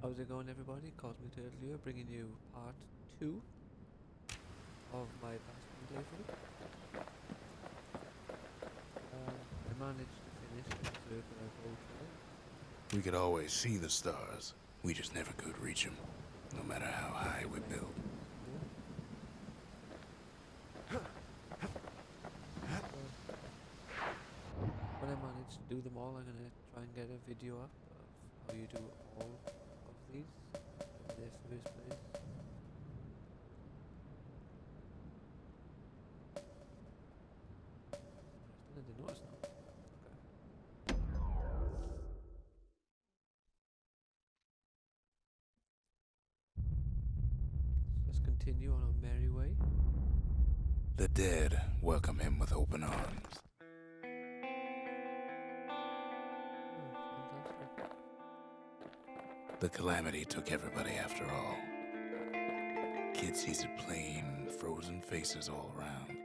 How's it going, everybody? Cosmic Turtle here, bringing you part 2 of my Bastion playthrough. I managed to finish the circular bow trail. We could always see the stars. We just never could reach them, no matter how high we built. When I manage to do them all, I'm going to try and get a video up of how you do all of these in their first place. I didn't notice now. Let's continue on our merry way. The dead welcome him with open arms. Fantastic. The calamity took everybody after all. Kid sees it plain, frozen faces all around.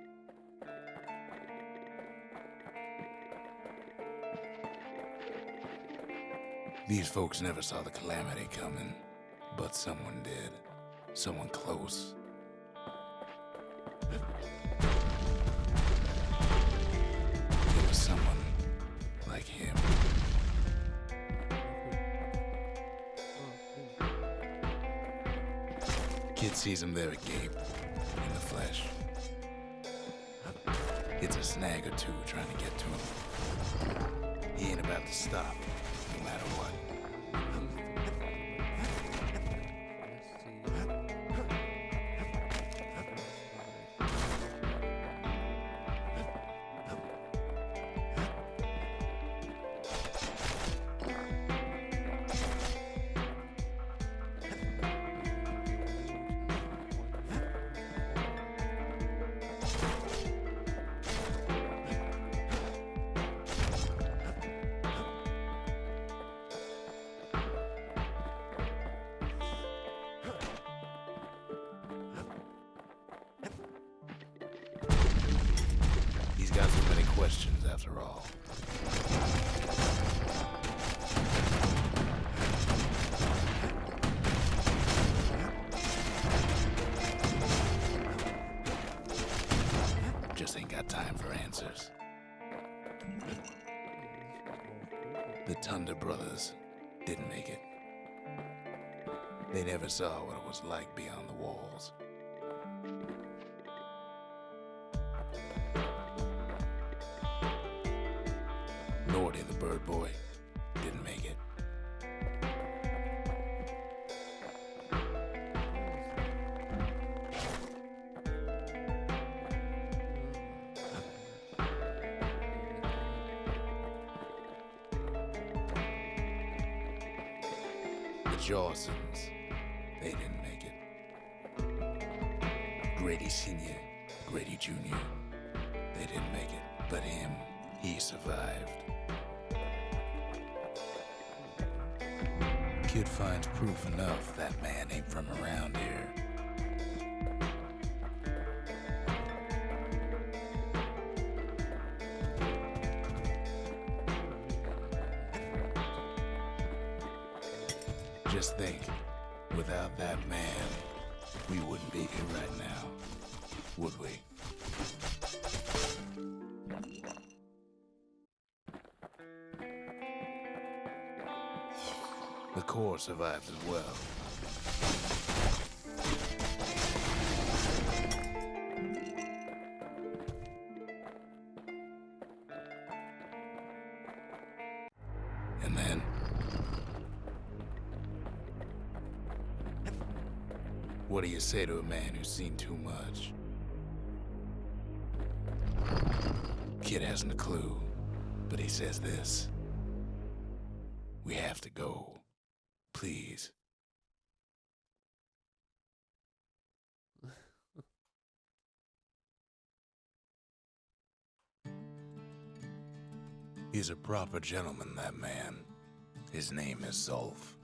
These folks never saw the calamity coming, but someone did. Someone close. It was someone like him. Kid sees him there agape, in the flesh. Hits a snag or two trying to get to him. He ain't about to stop, no matter what. He's got so many questions after all. Just ain't got time for answers. The Thunder brothers didn't make it. They never saw what it was like beyond the walls. Nordy, the bird boy, didn't make it. The Jawsons, they didn't make it. Grady Sr., Grady Jr., they didn't make it. But him, he survived. Kid finds proof enough that man ain't from around here. Just think, without that man, we wouldn't be here right now, would we? The core survived as well. And then, what do you say to a man who's seen too much? Kid hasn't a clue, but he says this: we have to go. Please. He's a proper gentleman, that man. His name is Zolf.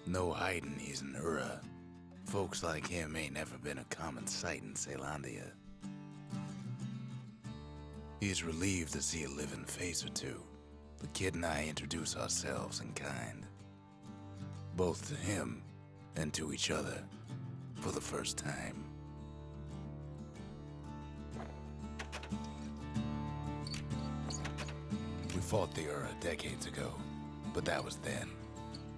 No hiding he's an Ura. Folks like him ain't never been a common sight in Celandia. He's relieved to see a living face or two. The kid and I introduce ourselves in kind. both to him and to each other for the first time. We fought the Ura decades ago, but that was then.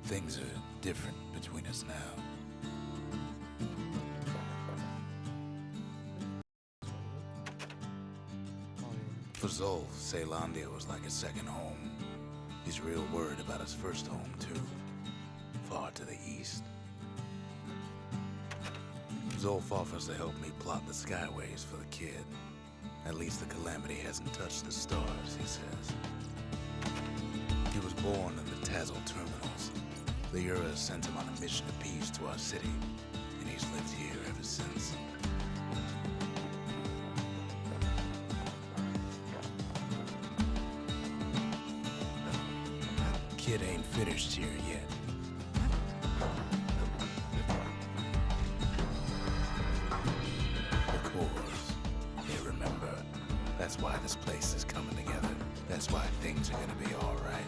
Things are different between us now. For Zolf, Caelondia was like a second home. He's real worried about his first home, too. Far to the east. Zolf offers to help me plot the skyways for the kid. At least the Calamity hasn't touched the stars, he says. He was born in the Tazal terminals. The Ura sent him on a mission of peace to our city, and he's lived here ever since. Kid ain't finished here yet. The cores. Yeah, remember, that's why this place is coming together. That's why things are gonna be all right.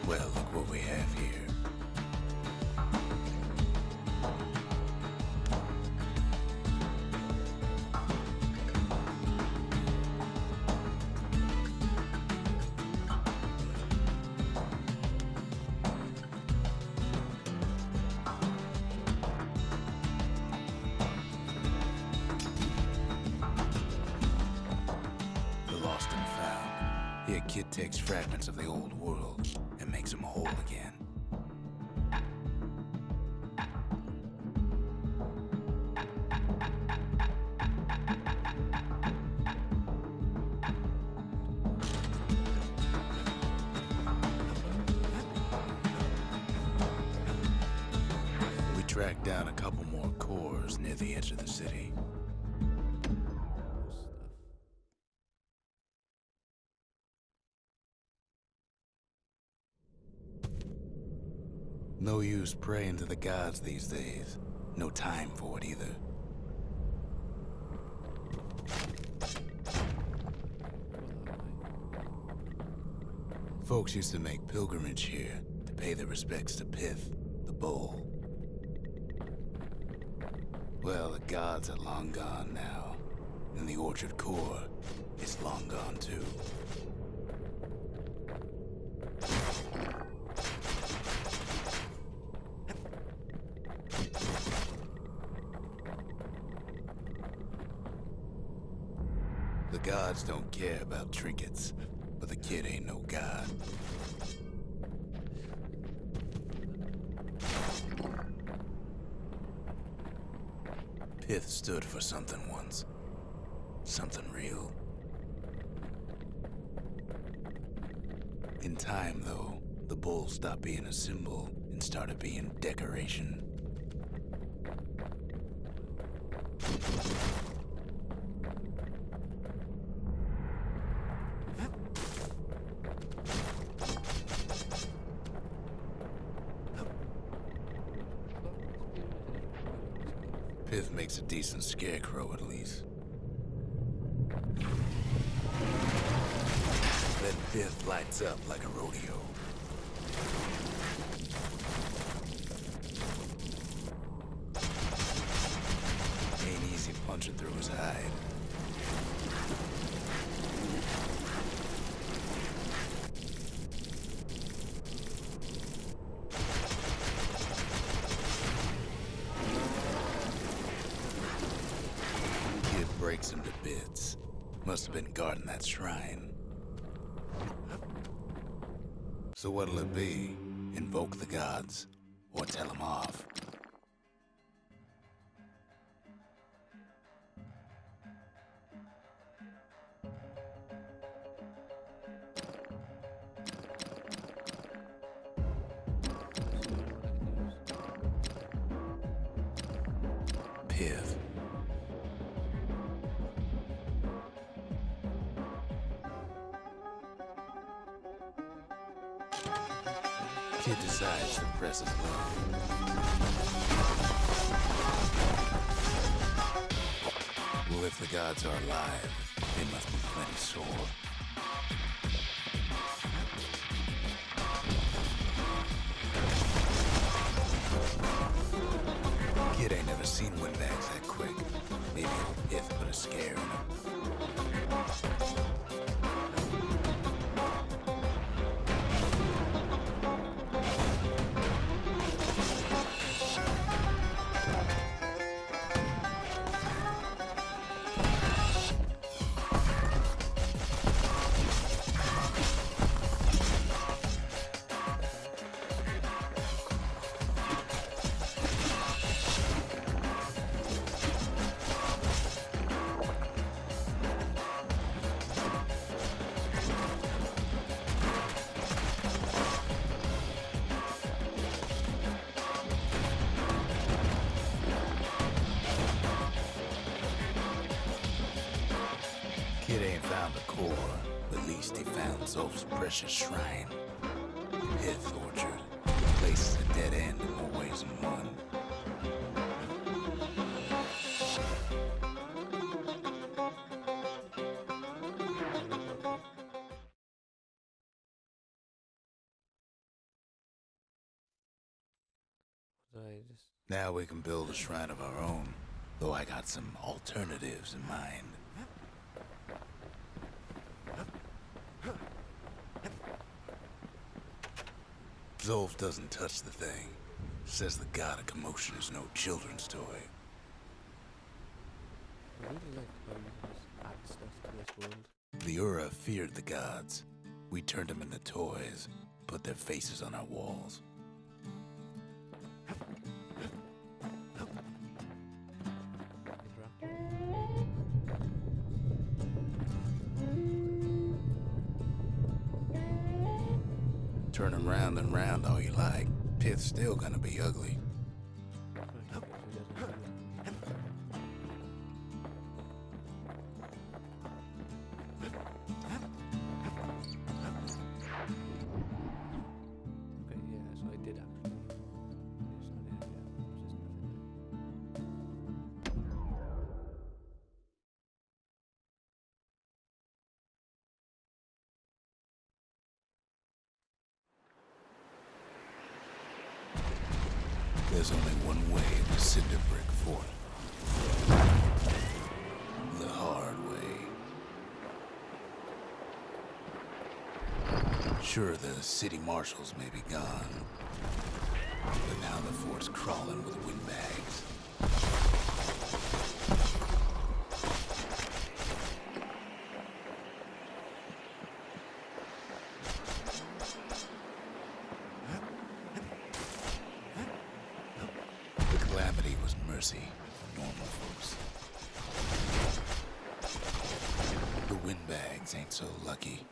Well, look what we have here. Here, kid takes fragments of the old world and makes them whole again. We tracked down a couple more cores near the edge of the city. No use praying to the gods these days. No time for it either. Folks used to make pilgrimage here to pay their respects to Pith, the bull. Well, the gods are long gone now, and the Orchard Core is long gone too. The gods don't care about trinkets, but the kid ain't no god. Pith stood for something once. Something real. In time, though, the bull stopped being a symbol and started being decoration. Pith makes a decent scarecrow, at least. Then Pith lights up like a rodeo. Ain't easy punching through his hide. Breaks him to bits. Must have been guarding that shrine. So what'll it be? Invoke the gods? Or tell them off? Pith. Kid decides to press his luck. Well, if the gods are alive, they must be plenty sore. seen windbags that quick. Maybe old Pith put a scare in him. Kid ain't found the core, but at least he found Zolf's precious shrine. Pith Orchard. The place is a dead end in more ways than one. Now we can build a shrine of our own, though I got some alternatives in mind. Zolf doesn't touch the thing. Says the god of commotion is no children's toy. I really like how you just add stuff to this world. The Ura feared the gods. We turned them into toys, put their faces on our walls. Turn them round and round all you like. Pith's still gonna be ugly. There's only one way to cinder brick fort. The hard way. Sure, the city marshals may be gone, but now the fort's crawling with windbags. Calamity was mercy for normal folks. The windbags ain't so lucky.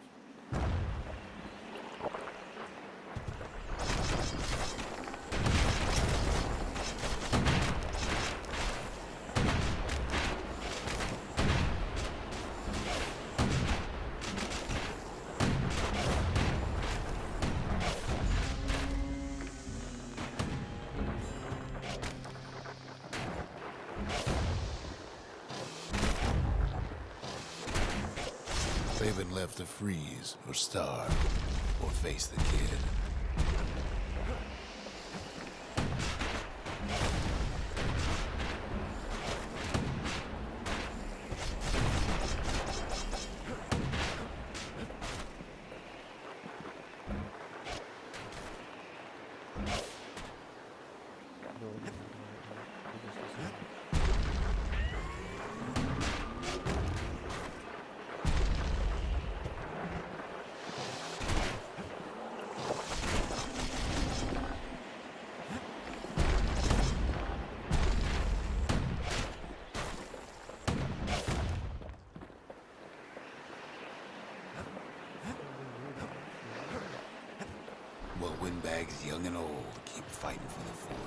They've been left to freeze, or starve, or face the kid. Well, windbags young and old keep fighting for the fort.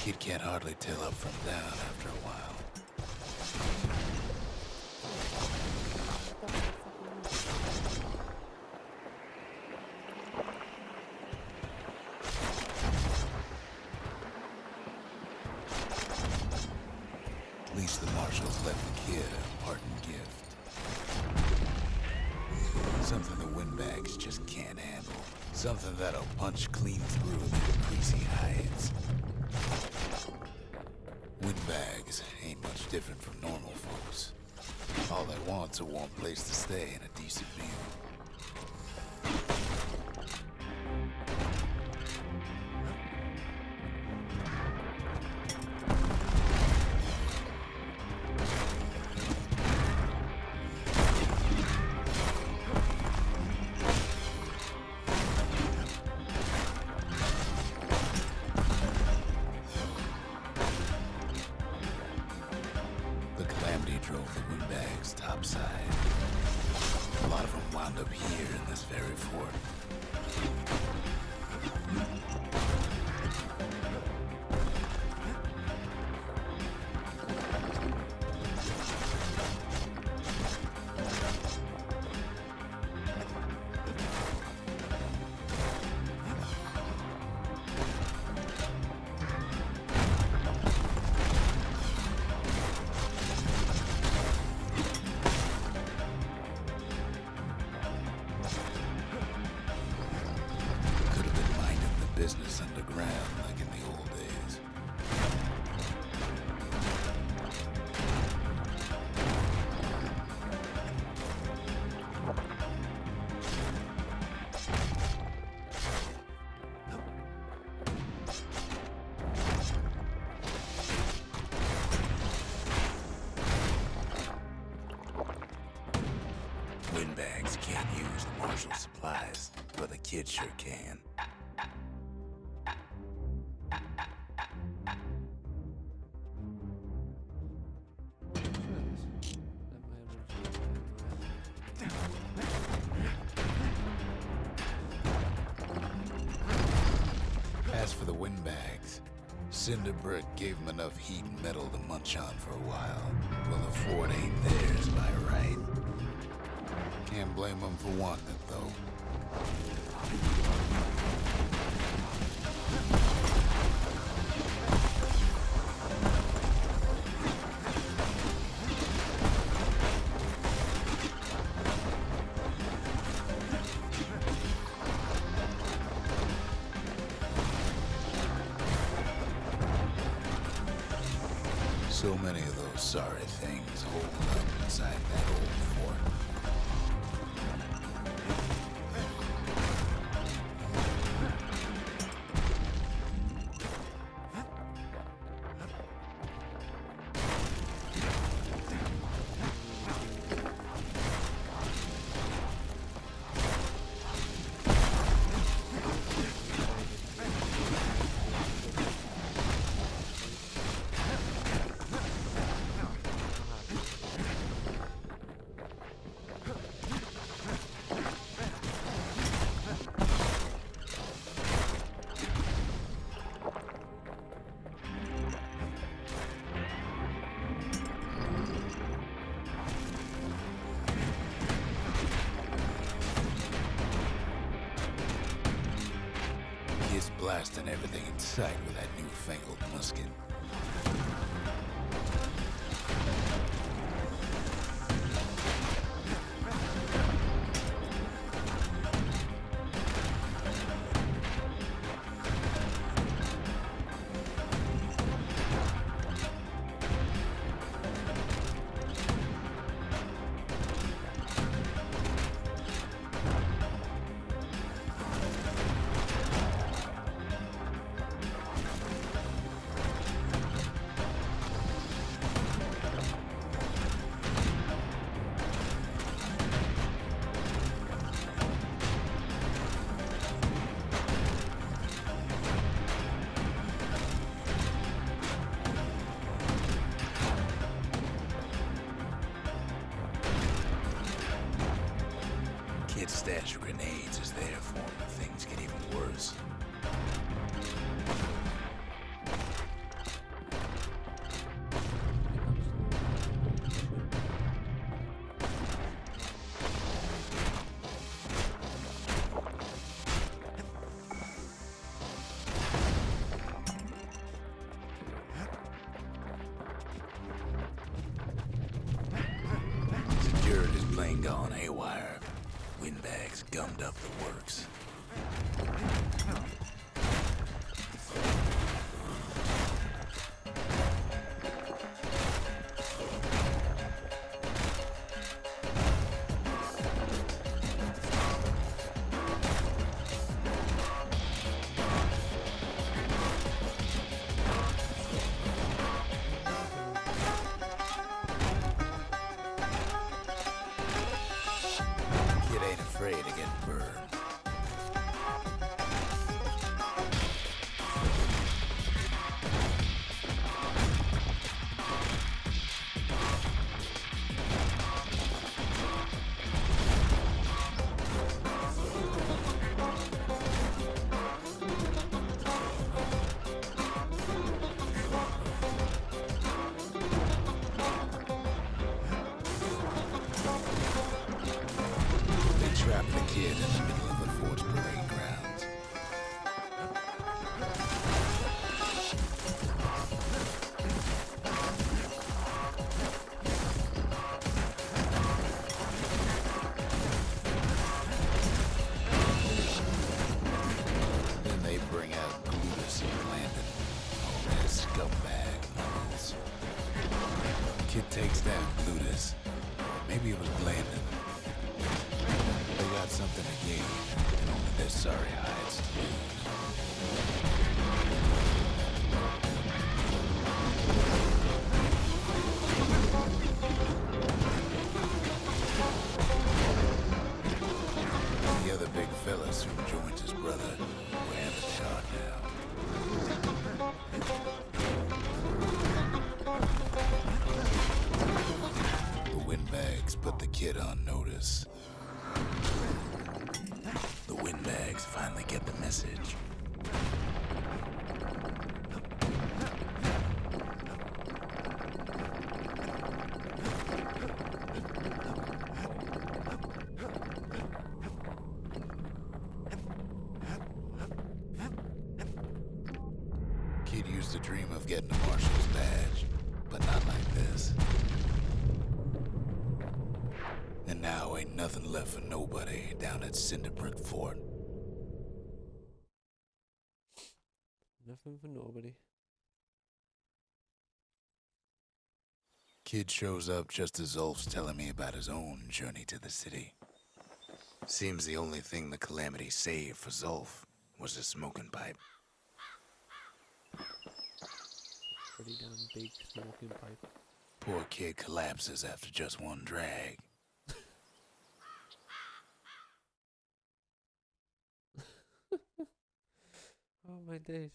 Kid can't hardly tell up from down after a while. At least the marshals left the kid a parting gift. Something the windbags just can't handle. Something that'll punch clean through their greasy hides. Windbags ain't much different from normal folks. All they want's a warm place to stay and a decent meal. The Calamity drove the windbags topside. A lot of them wound up here in this very fort. Business underground like in the old days. Windbags can't use the marshal supplies, but the kid sure can. As for the windbags, Cinder Brick gave them enough heat and metal to munch on for a while. Well, the fort ain't theirs by right. Can't blame them for wanting it, though. So many of those sorry things holding up inside that old fort. Blasting everything in sight with that newfangled musket. Kid's stash of grenades is there for him if things get even worse. Security's plain gone haywire. Windbags gummed up the works. Kid ain't afraid of getting burned. They trapped the kid in the middle of the fort's parade grounds. Then they bring out Glutus and Landon, all their scumbag models. Kid takes down Glutus, or maybe it was Landon. They got something to gain, and only their sorry hides to lose. The other big fella soon joins his brother, wherever they are now. The Windbags put the kid on notice. The Windbags finally get the message. Kid used to dream of getting a marshal's badge, but not like this. And now ain't nothing left for nobody down at Cinderbrick Fort. Nothing for nobody. Kid shows up just as Zulf's telling me about his own journey to the city. Seems the only thing the Calamity saved for Zulf was a smoking pipe. Pretty damn big smoking pipe. Poor kid collapses after just one drag. Oh my days.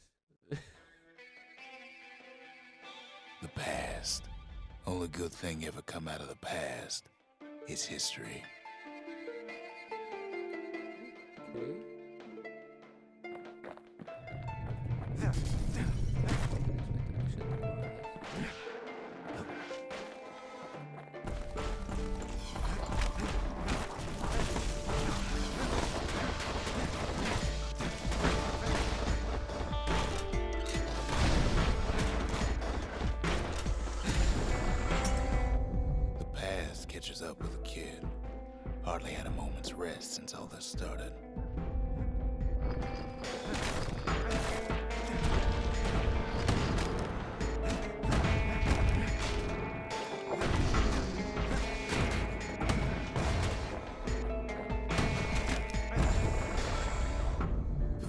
The past. Only good thing ever come out of the past is history. Okay. The past catches up with a kid. Hardly had a moment's rest since all this started.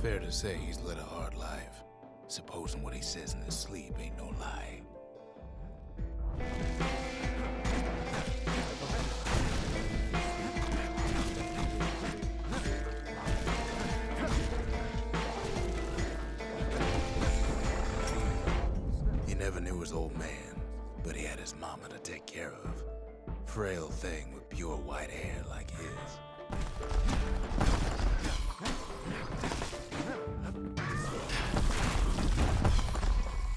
Fair to say he's led a hard life, supposing what he says in his sleep ain't no lie. He never knew his old man, but he had his mama to take care of. Frail thing with pure white hair like his.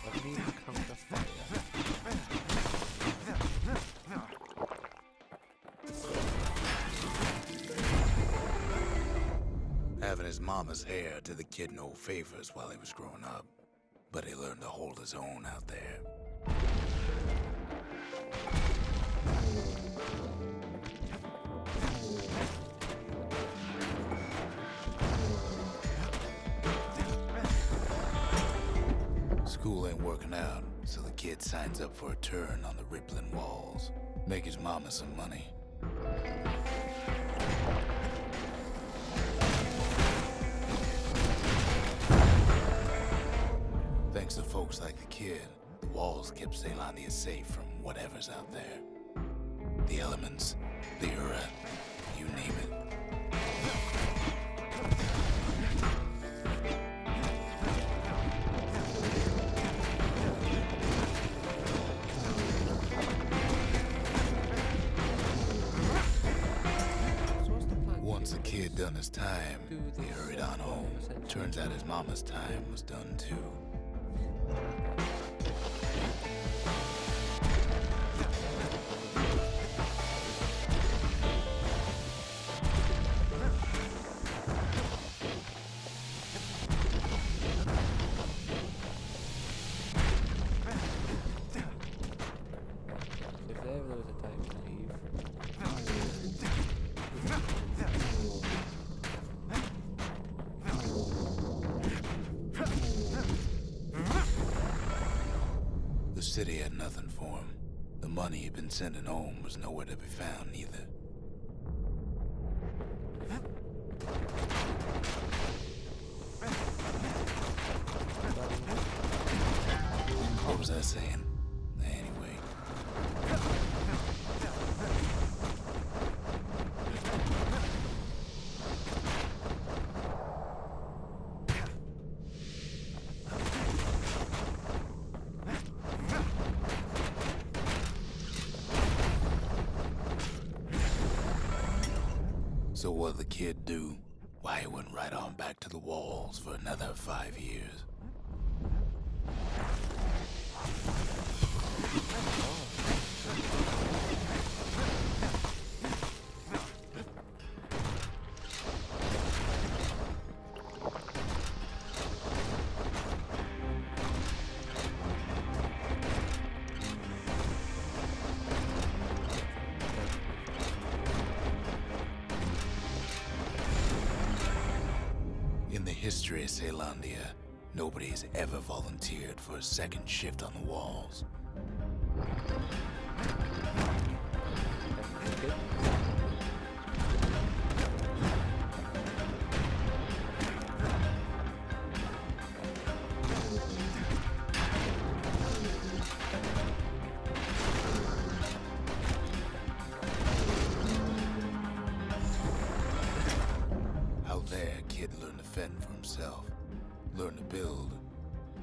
Let me counter fire. Having his mama's hair did the kid no favors while he was growing up, but he learned to hold his own out there. working out, so the kid signs up for a turn on the rippling walls. Make his mama some money. Thanks to folks like the kid, the walls kept Zealandia safe from whatever's out there. The elements, the Ura, you name it. Once the kid done his time, he hurried on home. Turns out his mama's time was done too. If ever there was a time to leave, the city had nothing for him. The money he'd been sending home was nowhere to be found either. What was I saying? Anyway. So what'd the kid do? Why, he went right on back to the walls for another 5 years. In the history of Zealandia, nobody's ever volunteered for a second shift on the walls. Out there, kid learned to fend for himself, learn to build,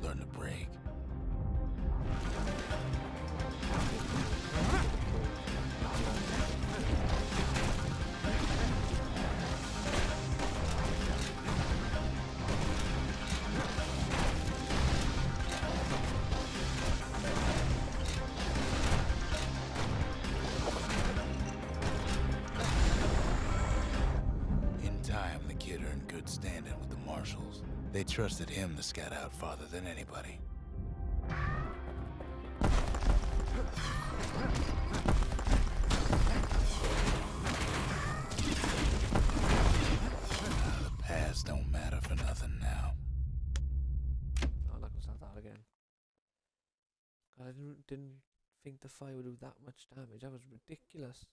learn to break. In time, the kid earned good standing with the marshals. They trusted him to scout out farther than anybody. The past don't matter for nothing now. oh, not gonna start that again. God, I didn't think the fire would do that much damage. That was ridiculous.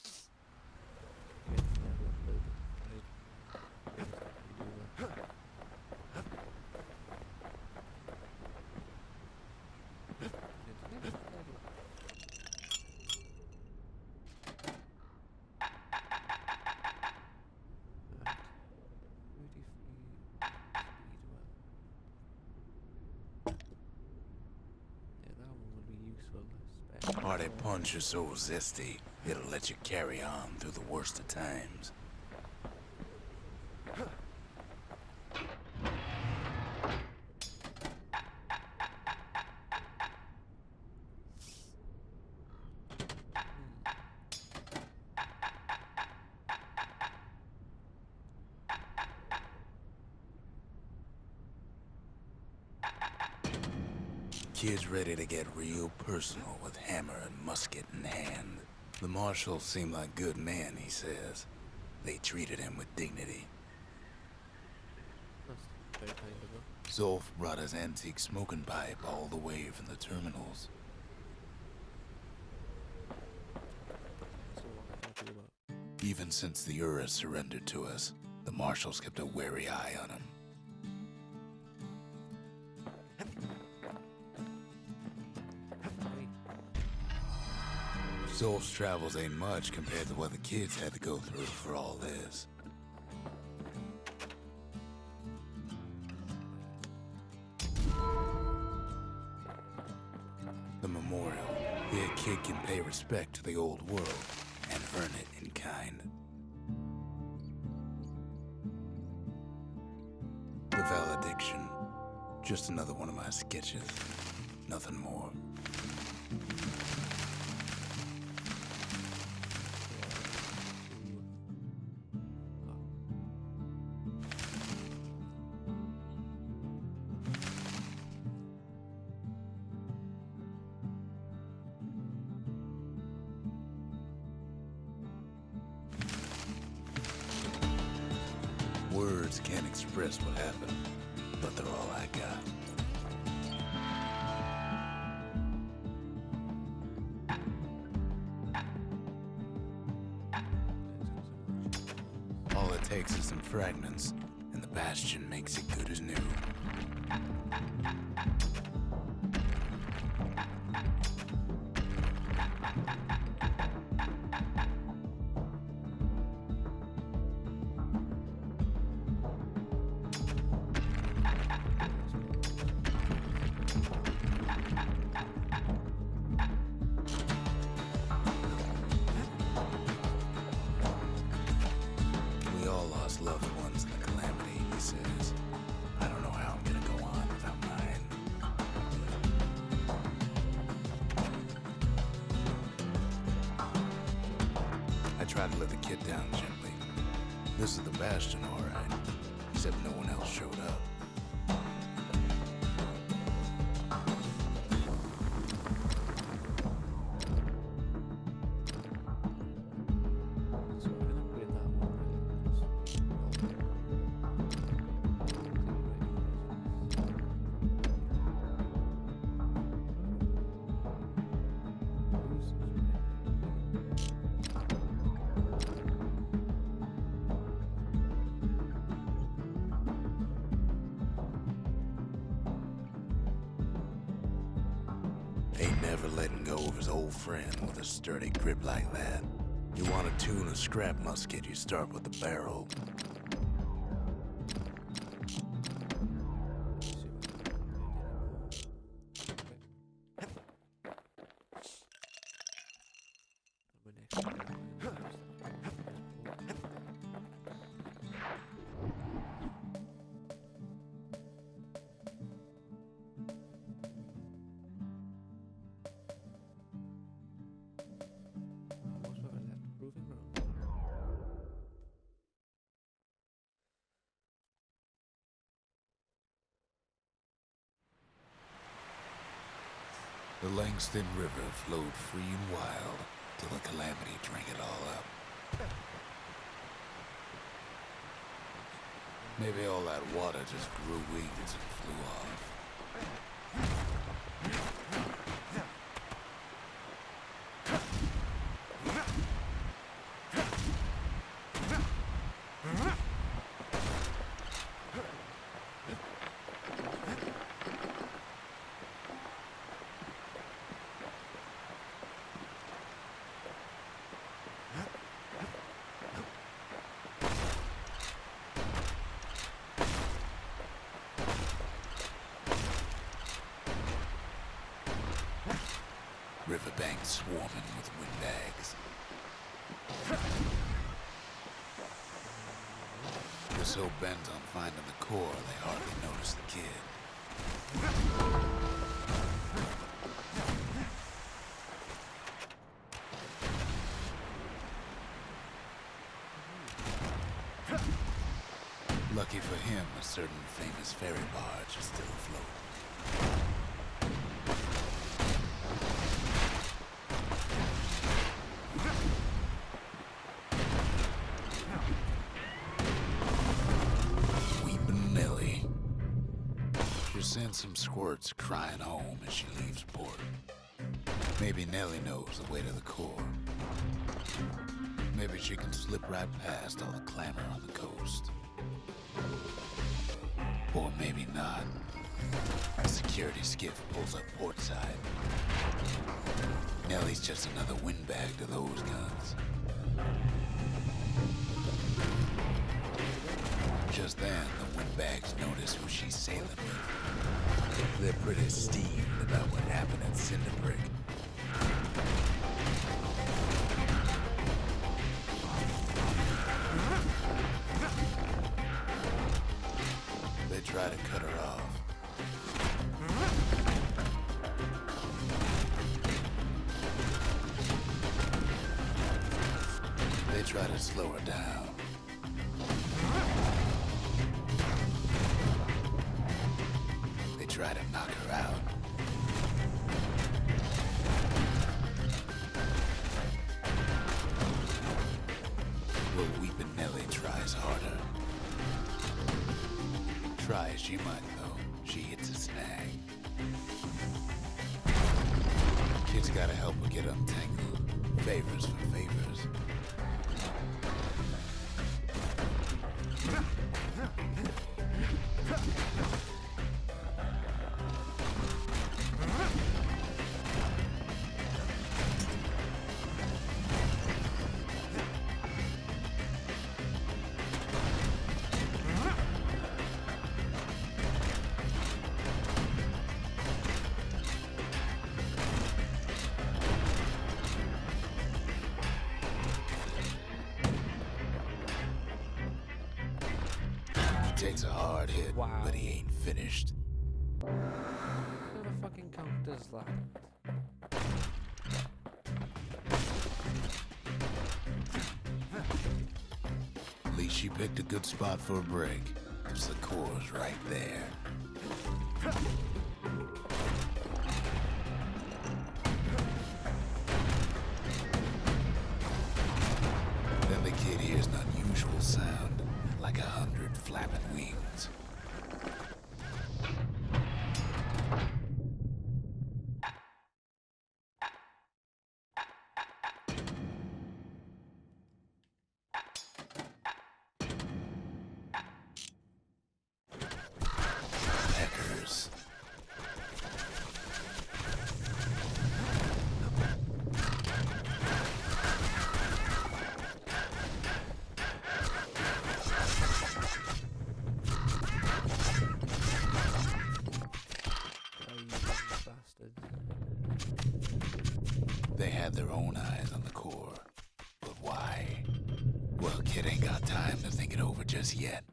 Okay, level up a little bit. Hardy punch is so zesty, it'll let you carry on through the worst of times. Kid's ready to get real personal with hammer and musket in hand. The marshals seem like good men, he says. They treated him with dignity. That's very kind of them. Zolf brought his antique smoking pipe all the way from the terminals. So what I'm happy about. Even since the Ura surrendered to us, the marshals kept a wary eye on him. Hey, Zolf's travels ain't much compared to what the kids had to go through for all this. The memorial. Here a kid can pay respect to the old world and earn it in kind. The valediction. Just another one of my sketches. Nothing more. Words can't express what happened, but they're all I got. All it takes is some fragments, and the Bastion makes it good as new. We all lost loved ones in the calamity, he says. I don't know how I'm gonna go on without mine. I tried to let the kid down gently. This is the Bastion, all right. Except no one else showed up. so we're gonna upgrade that one Ain't never letting go of his old friend with a sturdy grip like that. You want to tune a scrap musket, you start with the barrel. The Langston River flowed free and wild till the calamity drank it all up. Maybe all that water just grew wings and flew off. Riverbanks swarming with windbags. They're so bent on finding the core, they hardly notice the kid. Lucky for him, a certain famous ferry barge is still afloat. Weepin' Nelly. send some squirts crying home as she leaves port. Maybe Nellie knows the way to the core. Maybe she can slip right past all the clamor on the coast. Or maybe not. A security skiff pulls up portside. Nellie's just another windbag to those guns. Just then, the windbags notice who she's sailing with. They're pretty steamed about what happened at Cinderbrick. They try to cut her off. They try to slow her down. They try to knock her out. Well, Weepin' Nellie tries harder. Try as she might, though, she hits a snag. Kid's gotta help her get untangled. Favors for favors. Takes a hard hit, Wow. but he ain't finished. Never fucking counters that. At least she picked a good spot for a break, 'cause the core's right there. Then the kid hears an unusual sound, like 100 flapping wings. Peckers. Oh, you little bastards. They had their own eyes on the core. But why? Well, kid ain't got time to think it over just yet.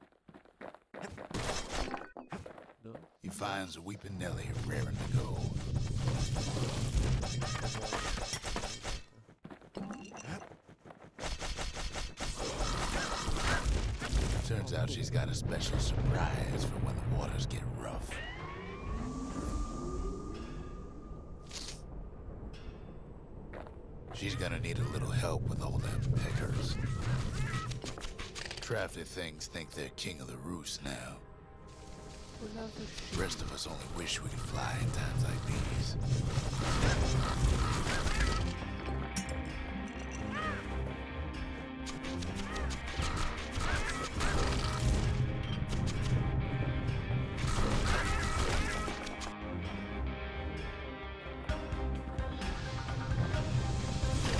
No? He finds Weepin' Nellie raring to go. Turns out she's got a special surprise for when the waters get rough. She's gonna need a little help with all them peckers. Crafty things think they're king of the roost now. The rest of us only wish we could fly in times like these.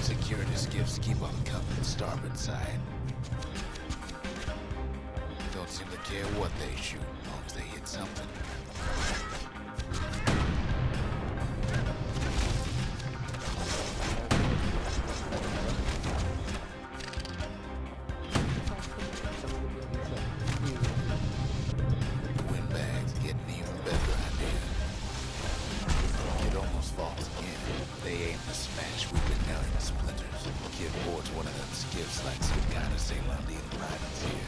Security skiffs keep on coming starboard side. Don't seem to care what they shoot, as long as they hit something. The windbags getting even better idea. It almost falls again. They aim to smash Weepin' Nellie to splinters. Kid boards one of them skiffs like some kind of Ceylondian privateer.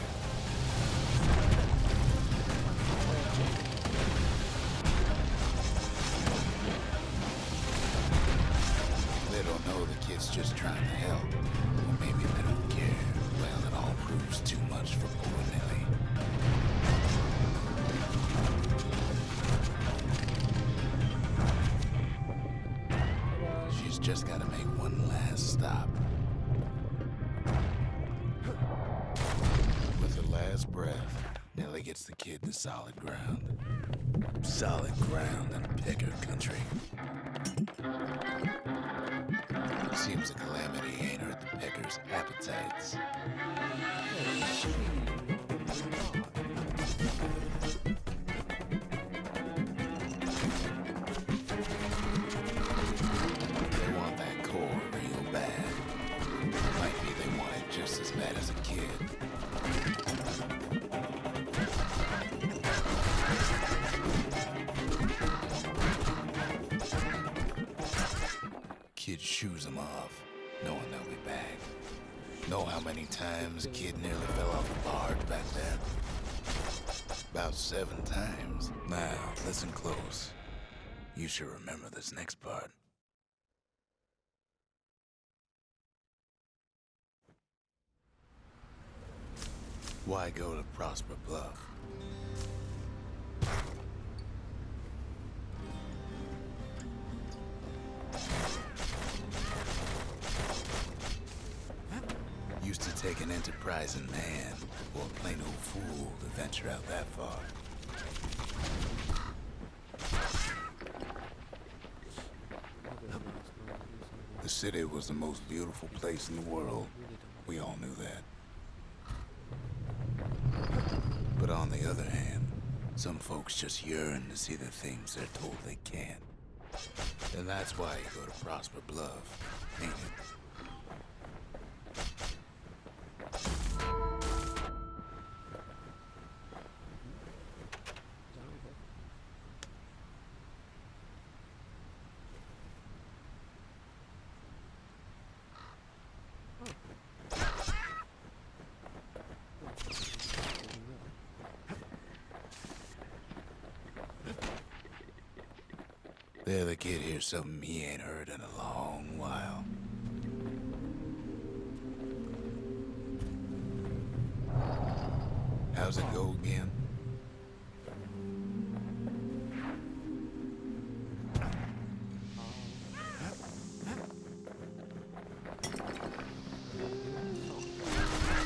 They don't know the kid's just trying to help. Or maybe they don't care. Well, it all proves too much for poor Nellie. last stop. With her last breath, Nellie gets the kid to solid ground. Solid ground in Pecker country. Seems the calamity ain't hurt the Peckers' appetites. They want that core real bad. Might be they want it just as bad as a kid. Kid shoos them off, knowing they'll be back. Know how many times a kid nearly fell off the barge back there? About 7 times. Now, listen close. You should remember this next part. Why go to Prosper Bluff? Used to take an enterprising man or a plain old fool to venture out that far. The city was the most beautiful place in the world. We all knew that. But on the other hand, some folks just yearn to see the things they're told they can't. And that's why you go to Prosper Bluff, ain't it? There, the kid hears something he ain't heard in a long while. How's it go again?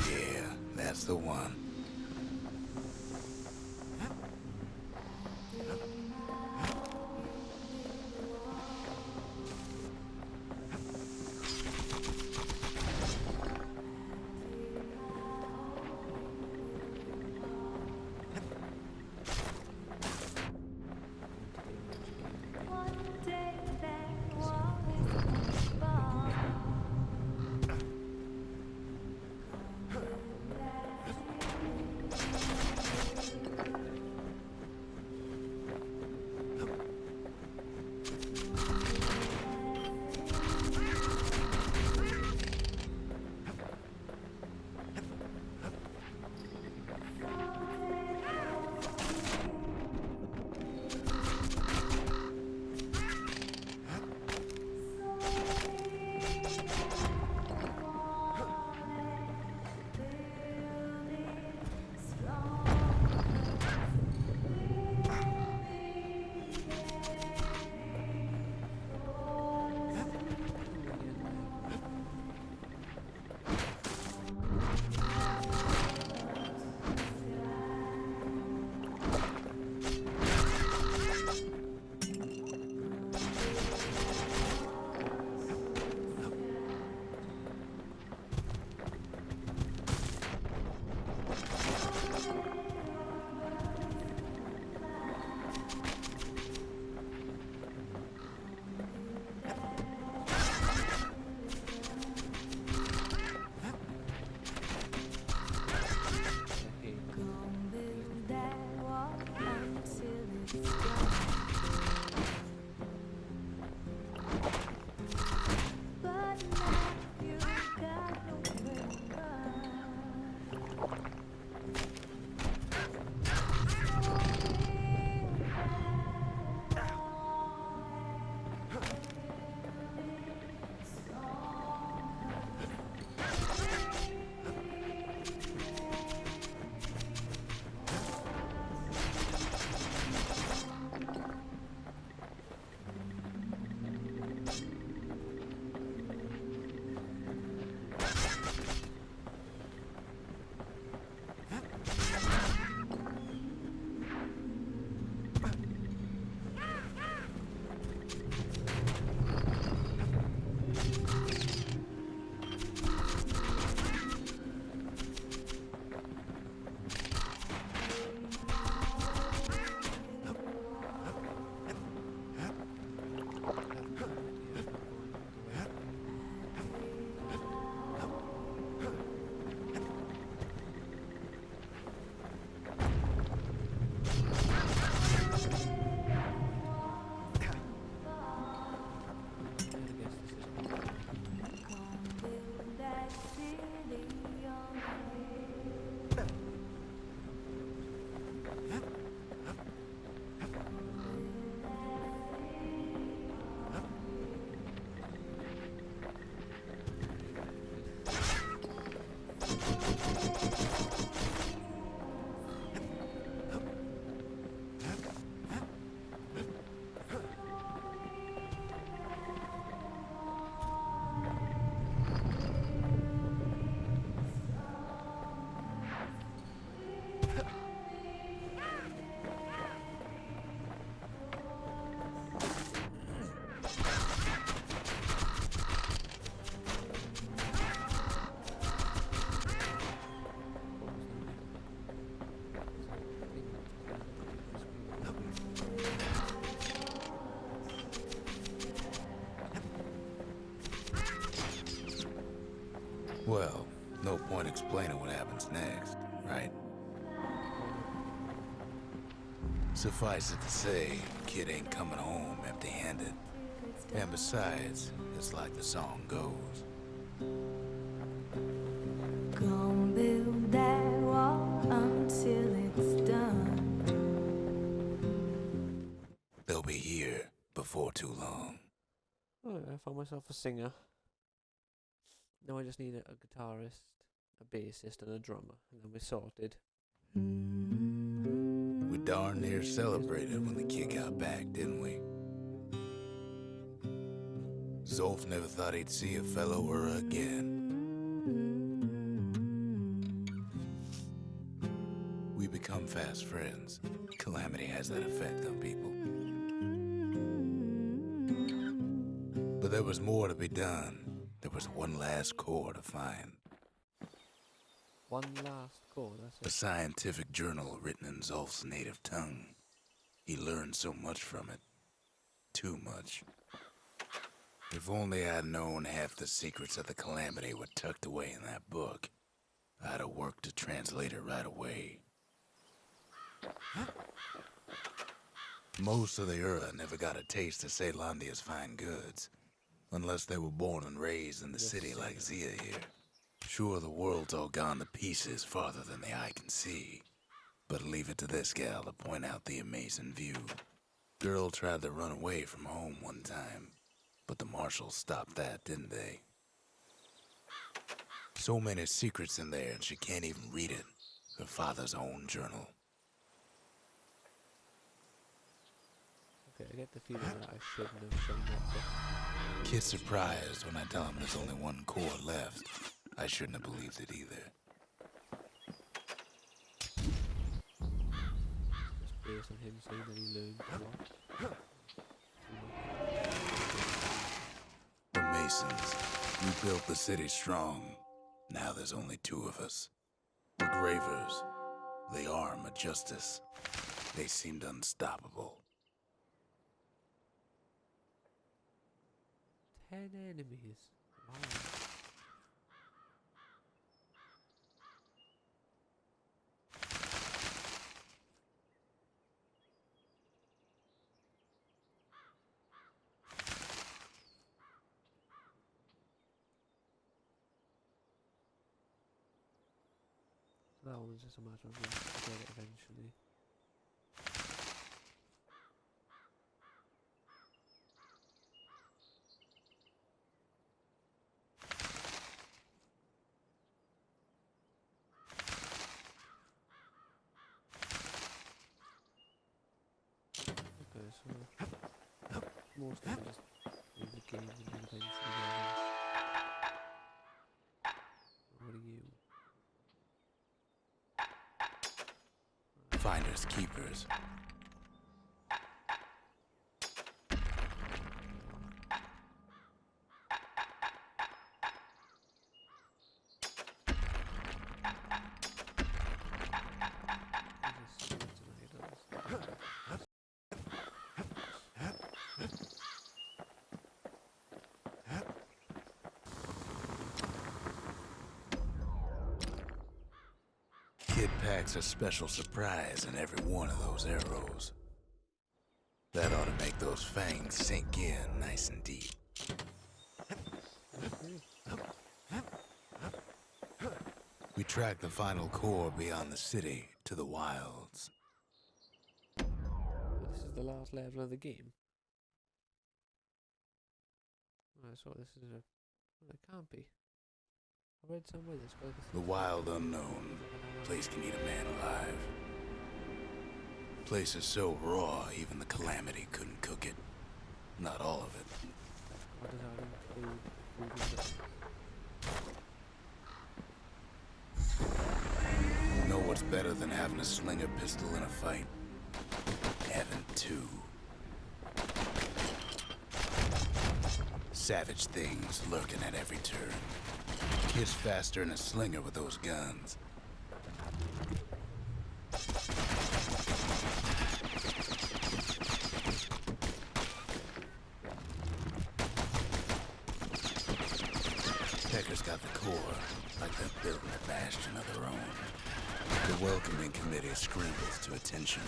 Yeah, that's the one. Well, no point explaining what happens next, right? Suffice it to say, kid ain't coming home empty-handed. And besides, it's like the song goes. Gonna build that wall until it's done. They'll be here before too long. Oh, I found myself a singer. Now I just need a guitarist, a bassist, and a drummer, and then we're sorted. We darn near celebrated when the kid got back, didn't we? Zolf never thought he'd see a fellow or again. We become fast friends. Calamity has that effect on people. But there was more to be done. There was one last core to find. One last chord, that's A it. scientific journal written in Zolf's native tongue. He learned so much from it. Too much. If only I'd known half the secrets of the Calamity were tucked away in that book, I'd have worked to translate it right away. Most of the Ura never got a taste of Ceylondia's fine goods, unless they were born and raised in the city like Zia here. Sure, the world's all gone to pieces farther than the eye can see, but leave it to this gal to point out the amazing view. Girl tried to run away from home one time, but the marshals stopped that, didn't they? So many secrets in there and she can't even read it. Her father's own journal. Okay, I get the feeling that I shouldn't have shown that book. Kid's surprised when I tell him there's only one core left. I shouldn't have believed it either. Just based on him saying that he learned a lot. The Masons, we built the city strong. Now there's only two of us. The Gravers, the arm of justice. They seemed unstoppable. 10 enemies. Wow. That one was just a matter of when to get it eventually. Okay, so most of it is in the game and then eventually what are you? Finders keepers. Kid packs a special surprise in every one of those arrows. That ought to make those fangs sink in nice and deep. We track the final core beyond the city to the wilds. This is the last level of the game. So this is a... Well, it can't be. I read somewhere this was... The wild unknown. Place can eat a man alive. Place is so raw, even the Calamity couldn't cook it. Not all of it. What does that include? Food Know what's better than having a slinger pistol in a fight? Having two. Savage things lurking at every turn. Kid's faster than a slinger with those guns. Pecker's got the core, like they're building a bastion of their own. The welcoming committee scrambles to attention.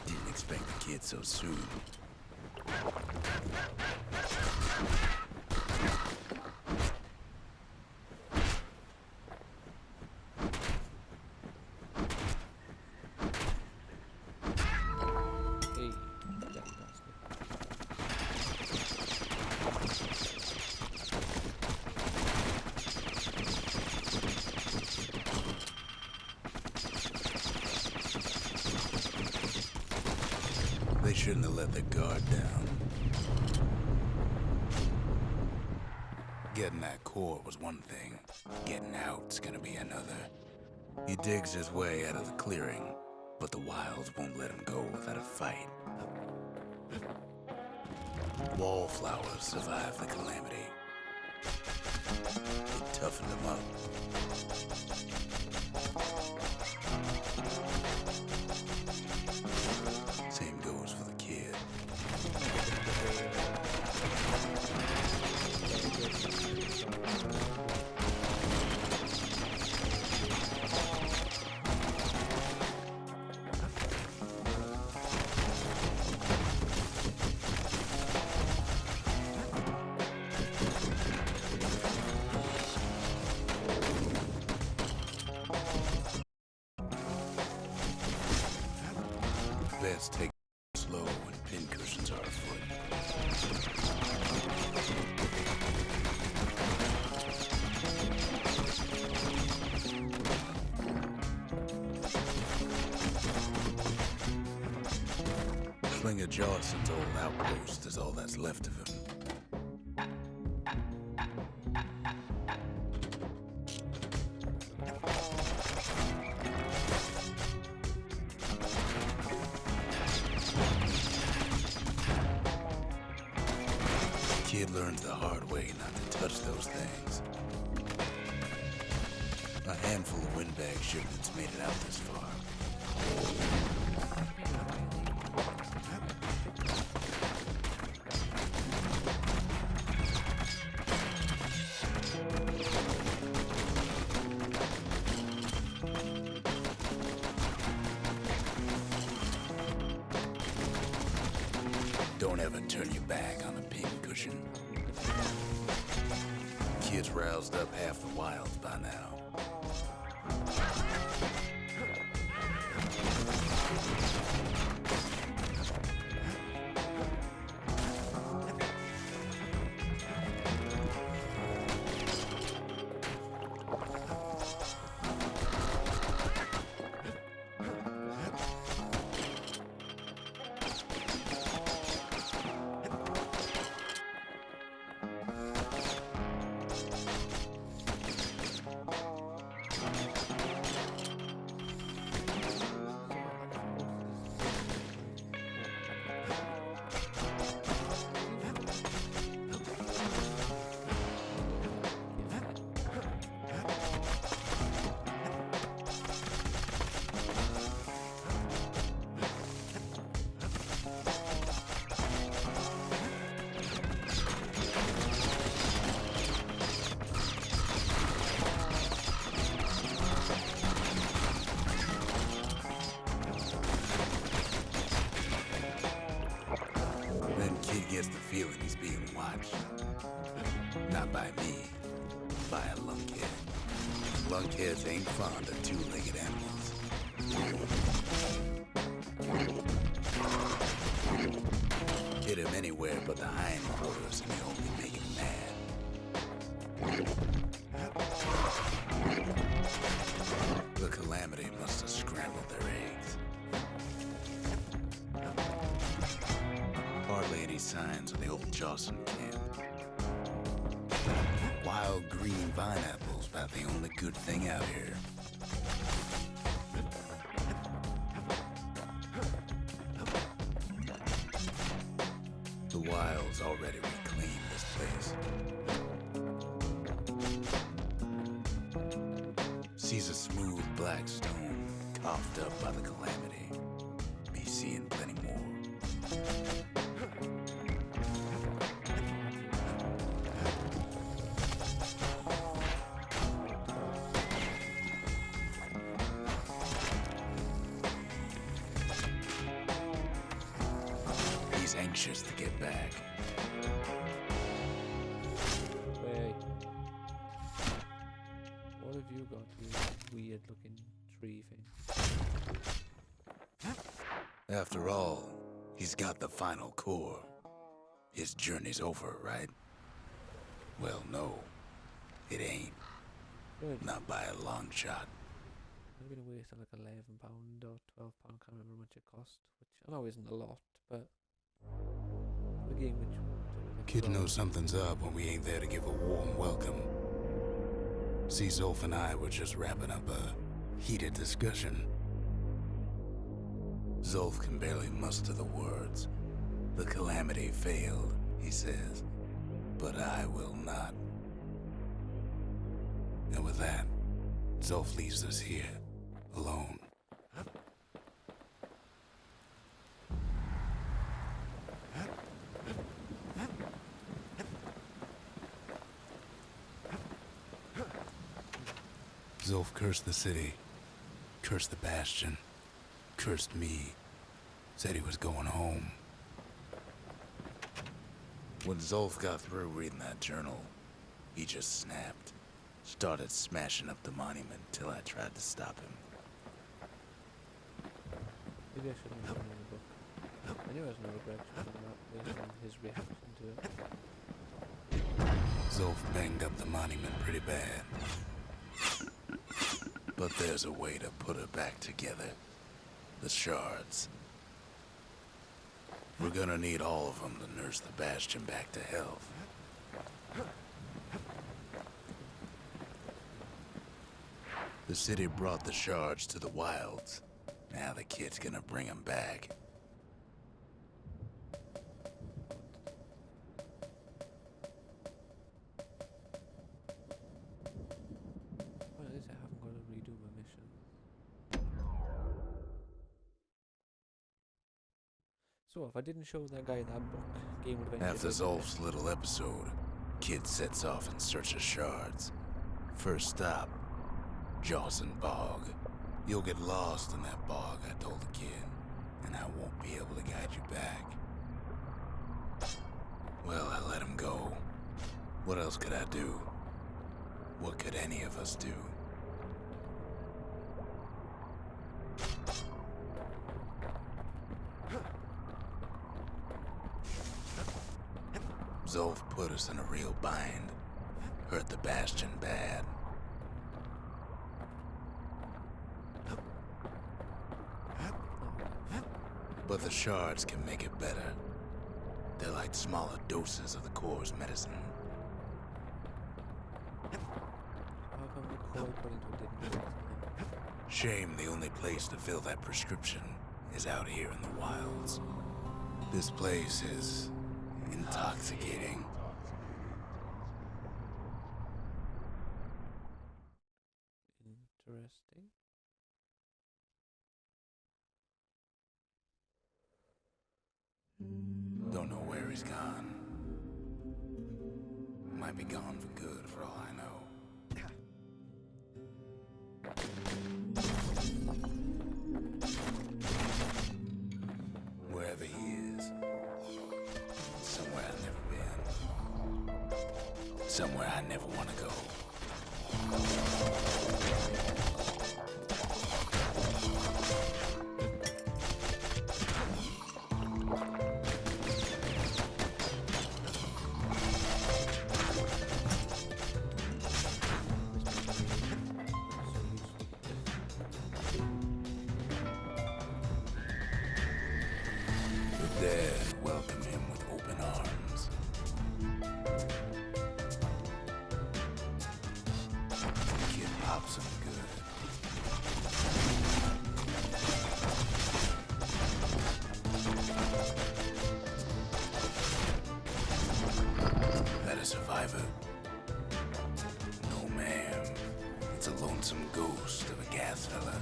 Didn't expect the kid so soon. Hey, that bastard. They shouldn't have let the guard down. Getting that core was one thing. Getting out's gonna be another. He digs his way out of the clearing, but the wilds won't let him go without a fight. Wallflowers survived the calamity. It toughened them up. Same goes for the kid. Best take it slow when pincushions are afoot. Slinger Johnson's old outpost is all that's left of him. Kid learns the hard way not to touch those things. A handful of windbag shipments made it out this far. Don't ever turn your back on a pincushion. Kid's roused up half the wilds by now. Gets the feeling he's being watched. Not by me, by a lunkhead. Lunkheads ain't fond of two-legged animals. Hit him anywhere but the hindquarters and they only make him mad. The calamity must have scrambled their eggs. Hardly any signs of the old Jocelyn camp. Wild green vine apples about the only good thing out here. The wild's already reclaimed this place. Sees a smooth black stone coughed up by the calamity. Be seeing plenty more. anxious to get back. Wait. What have you got, you weird looking tree thing? After all, he's got the final core. His journey's over, right? Well, no, it ain't. Good. Not by a long shot. I'm gonna waste on like £11 or £12, can't remember how much it cost, which I know isn't a lot, but for a game which Kid knows something's up when we ain't there to give a warm welcome. See, Zolf and I were just wrapping up a heated discussion. Zolf can barely muster the words. The calamity failed, he says, but I will not. And with that, Zolf leaves us here, alone. Zolf cursed the city, cursed the Bastion, cursed me, said he was going home. When Zolf got through reading that journal, he just snapped. Started smashing up the monument till I tried to stop him. maybe I shouldn't have done the book. I knew I was no regret choosing that based on his reaction to it. Zolf banged up the monument pretty bad. But there's a way to put it back together. The shards. We're gonna need all of them to nurse the Bastion back to health. The city brought the shards to the wilds. Now the kid's gonna bring them back. Well, at least I haven't got to redo my mission. So if I didn't show that guy that book, game would eventually. After Zolf's little episode, kid sets off in search of shards. First stop, Jawson Bog. You'll get lost in that bog, I told the kid, and I won't be able to guide you back. Well, I let him go. What else could I do? What could any of us do? Zolf put us in a real bind. Hurt the Bastion bad. But the shards can make it better. They're like smaller doses of the core's medicine. How come the core put into it didn't work? Shame the only place to fill that prescription is out here in the wilds. This place is intoxicating. Interesting. Don't know where he's gone. Might be gone for good for all I know. Wherever he is, somewhere I've never been. Somewhere I never want to go. The dead welcome him with open arms. Kid pops him good. That a survivor? No, ma'am. It's a lonesome ghost of a gas fella.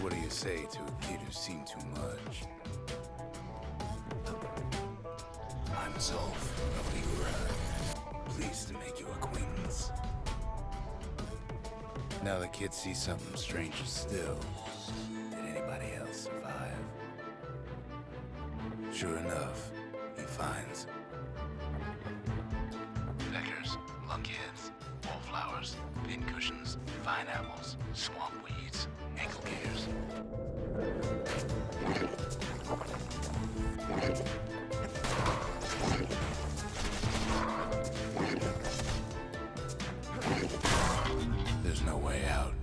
What do you say to a kid you've seen too much. I'm Zolf of Igura. Pleased to make your acquaintance. Now the kid sees something stranger still. Did anybody else survive? Sure enough, he finds peckers, lunkheads, wallflowers, pincushions, vine apples, swamp weeds, ankle gears. There's no way out.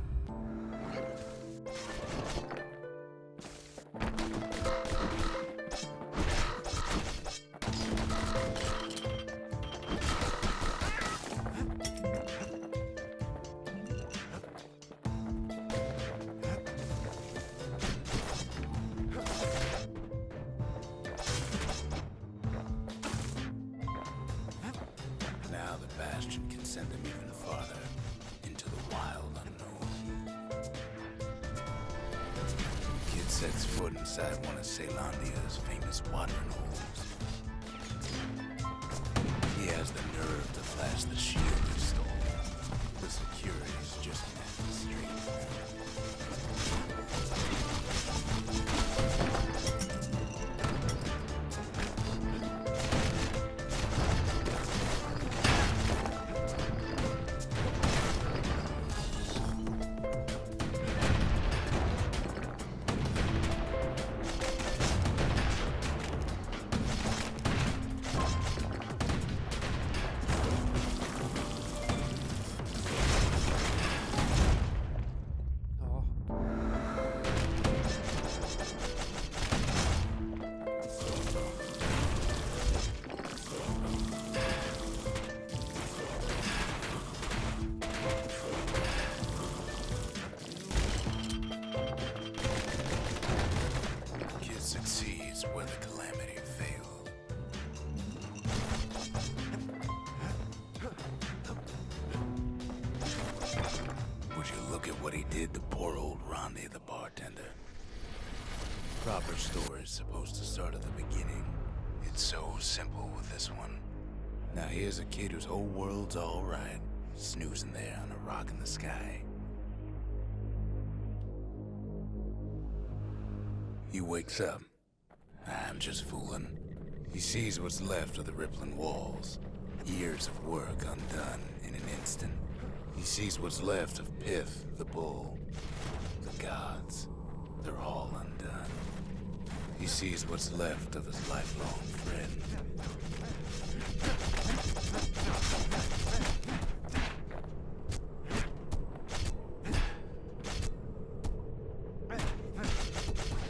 Now the Bastion can send them even farther into the wild unknown. Kid sets foot inside one of Celandia's famous watering holes. He has the nerve to flash the shield he stole. The security's just in the street. Oh, Kid succeeds where the calamity failed. Would you look at what he did to poor old Rondi, the bartender? Proper story's supposed to start at the beginning. It's so simple with this one. Now here's a kid whose whole world's alright, snoozing there on a rock in the sky. He wakes up. I'm just fooling. He sees what's left of the rippling walls. Years of work undone in an instant. He sees what's left of Pith, the bull. The gods, they're all undone. He sees what's left of his lifelong friend.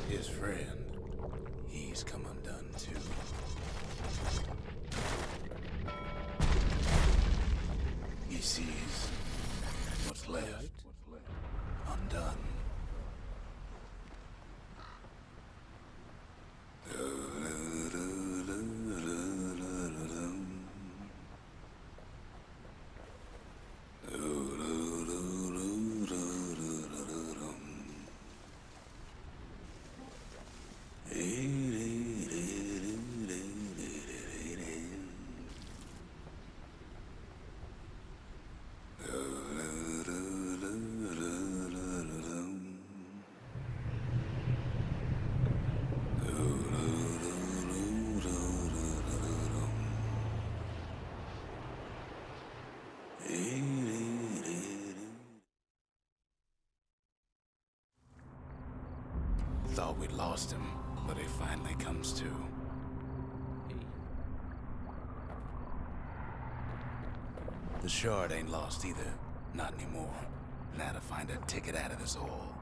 His friend, he's come undone too. He sees what's left undone. Thought we'd lost him, but he finally comes to. The shard ain't lost either. Not anymore. Now to find a ticket out of this hole.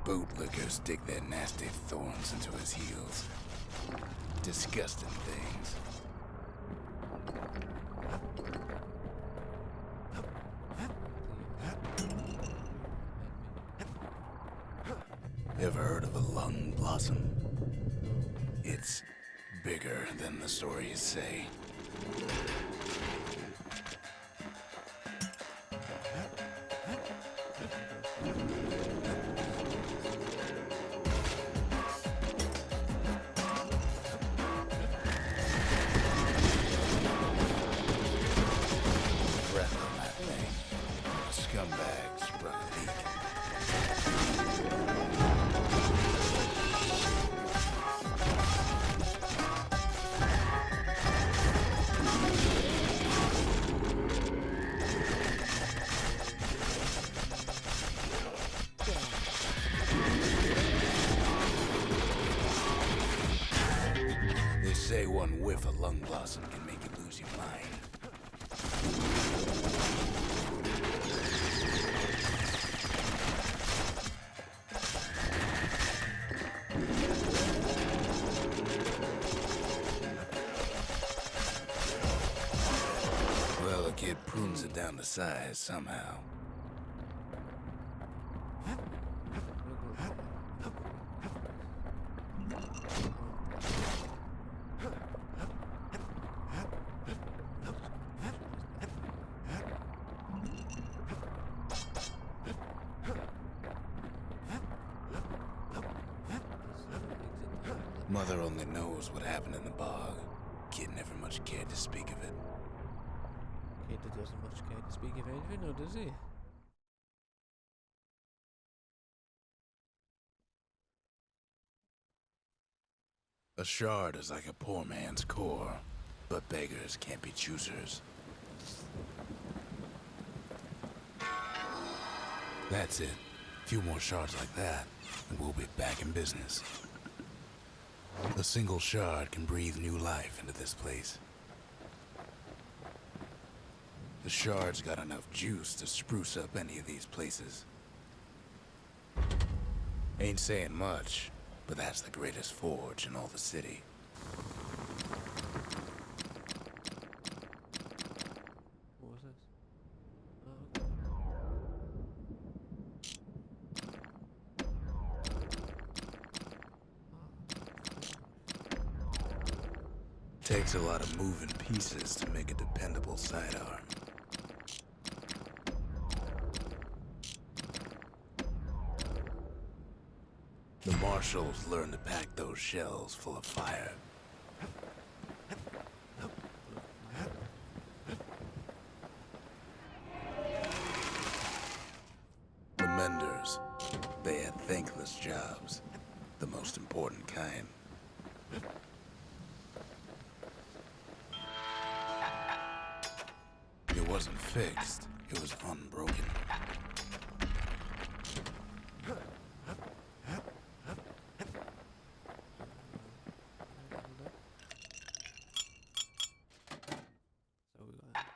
Bootlickers dig their nasty thorns into his heels. Disgusting things. It's bigger than the stories say. Breath on that thing. The scumbags sprung a leak. They say one whiff of lung blossom can make you lose your mind. Well, the kid prunes it down to size somehow. Mother only knows what happened in the bog. Kid never much cared to speak of it. Kid that doesn't much care to speak of anything, or does he? A shard is like a poor man's core, but beggars can't be choosers. That's it. A few more shards like that, and we'll be back in business. A single shard can breathe new life into this place. The shard's got enough juice to spruce up any of these places. Ain't saying much, but that's the greatest forge in all the city. What was this? Oh, okay. Takes a lot of moving pieces to make a dependable sidearm. The marshals learned to pack those shells full of fire. The menders, they had thankless jobs, the most important kind. It wasn't fixed, it was unbroken. So we got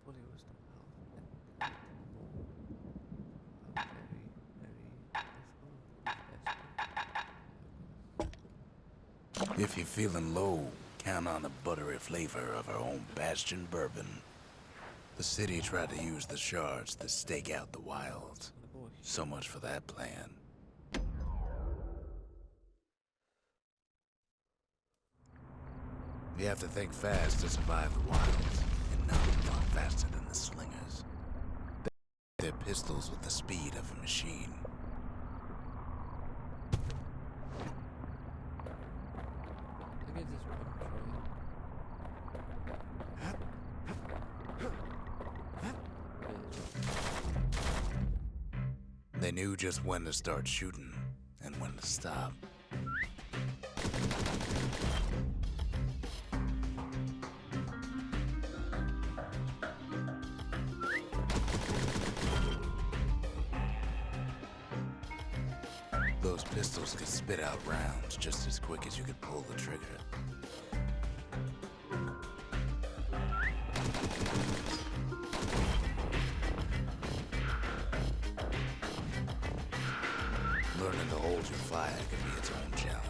body wisdom health and very If you're feeling low, count on the buttery flavor of our own Bastion bourbon. The city tried to use the shards to stake out the wilds. So much for that plan. You have to think fast to survive the wilds, and not far faster than the slingers. They're pistols with the speed of a machine. Look at this one. They knew just when to start shooting and when to stop. Those pistols could spit out rounds just as quick as you could pull the trigger. Learning to hold your fire can be its own challenge.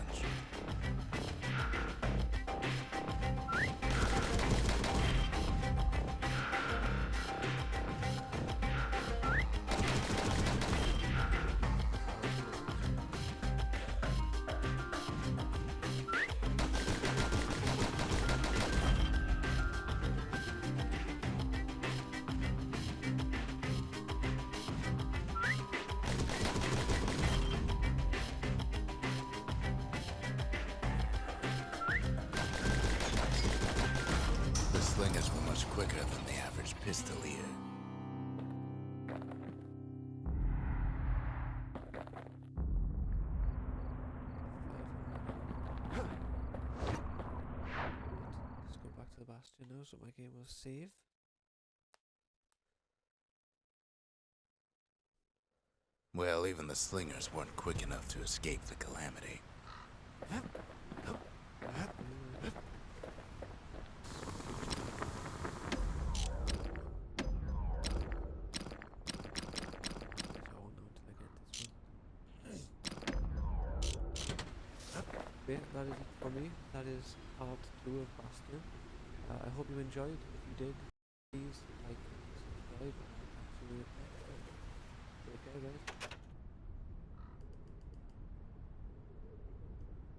quicker than the average pistolier. Let's go back to the Bastion now so my game will save. Well, even the slingers weren't quick enough to escape the calamity. Okay, that is it for me. That is part 2 of Bastion. I hope you enjoyed. If you did, please like and subscribe, and I'll catch you next time. Take care, guys.